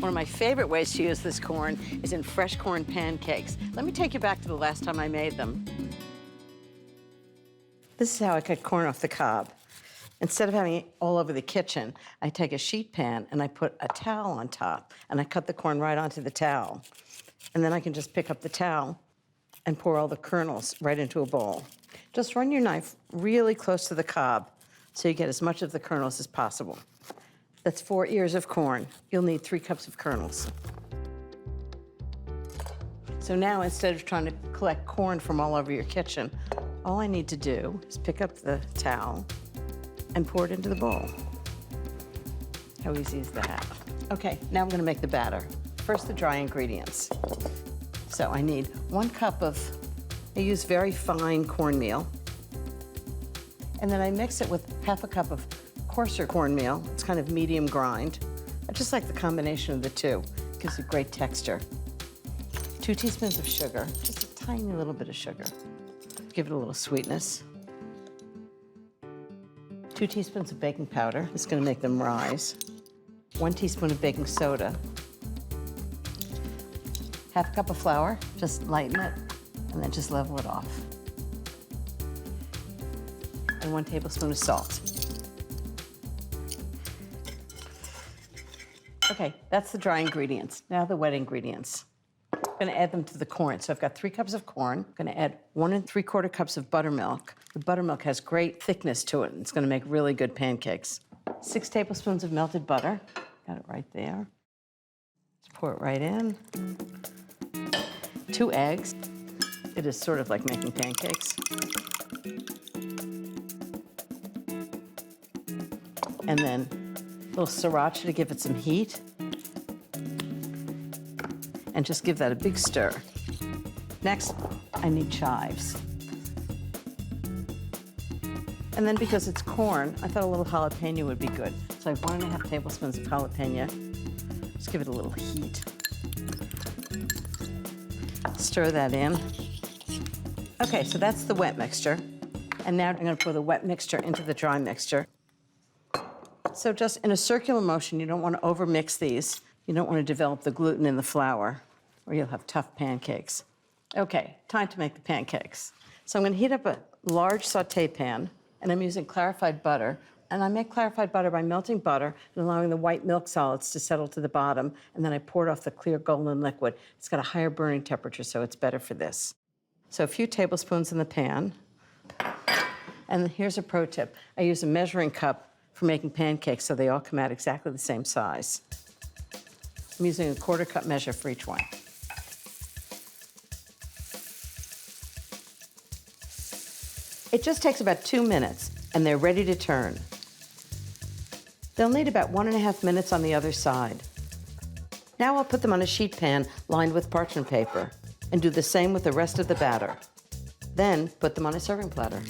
One of my favorite ways to use this corn is in fresh corn pancakes. Let me take you back to the last time I made them. This is how I cut corn off the cob. Instead of having it all over the kitchen, I take a sheet pan and I put a towel on top and I cut the corn right onto the towel. And then I can just pick up the towel and pour all the kernels right into a bowl. Just run your knife really close to the cob so you get as much of the kernels as possible. That's 4 ears of corn. You'll need 3 cups of kernels. So now, instead of trying to collect corn from all over your kitchen, all I need to do is pick up the towel and pour it into the bowl. How easy is that? Okay, now I'm gonna make the batter. First, the dry ingredients. So I need 1 cup of, I use very fine cornmeal, and then I mix it with ½ a cup of coarser cornmeal. It's kind of medium grind. I just like the combination of the two. It gives a great texture. 2 teaspoons of sugar, just a tiny little bit of sugar. Give it a little sweetness. 2 teaspoons of baking powder. It's gonna make them rise. 1 teaspoon of baking soda. ½ cup of flour, just lighten it, and then just level it off. And 1 tablespoon of salt. Okay, that's the dry ingredients. Now the wet ingredients. I'm gonna add them to the corn. So I've got 3 cups of corn. I'm gonna add 1 3/4 cups of buttermilk. The buttermilk has great thickness to it, and it's gonna make really good pancakes. 6 tablespoons of melted butter. Got it right there. Just pour it right in. 2 eggs. It is sort of like making pancakes. And then a little sriracha to give it some heat. And just give that a big stir. Next, I need chives. And then because it's corn, I thought a little jalapeno would be good. So I have 1 1/2 tablespoons of jalapeno. Just give it a little heat. Stir that in. Okay, so that's the wet mixture. And now I'm gonna pour the wet mixture into the dry mixture. So just in a circular motion, you don't want to overmix these. You don't want to develop the gluten in the flour, or you'll have tough pancakes. Okay, time to make the pancakes. So I'm going to heat up a large saute pan, and I'm using clarified butter. And I make clarified butter by melting butter and allowing the white milk solids to settle to the bottom, and then I pour it off the clear golden liquid. It's got a higher burning temperature, so it's better for this. So a few tablespoons in the pan. And here's a pro tip. I use a measuring cup for making pancakes so they all come out exactly the same size. I'm using a 1/4 cup measure for each one. It just takes about 2 minutes, and they're ready to turn. They'll need about 1 1/2 minutes on the other side. Now I'll put them on a sheet pan lined with parchment paper and do the same with the rest of the batter. Then put them on a serving platter.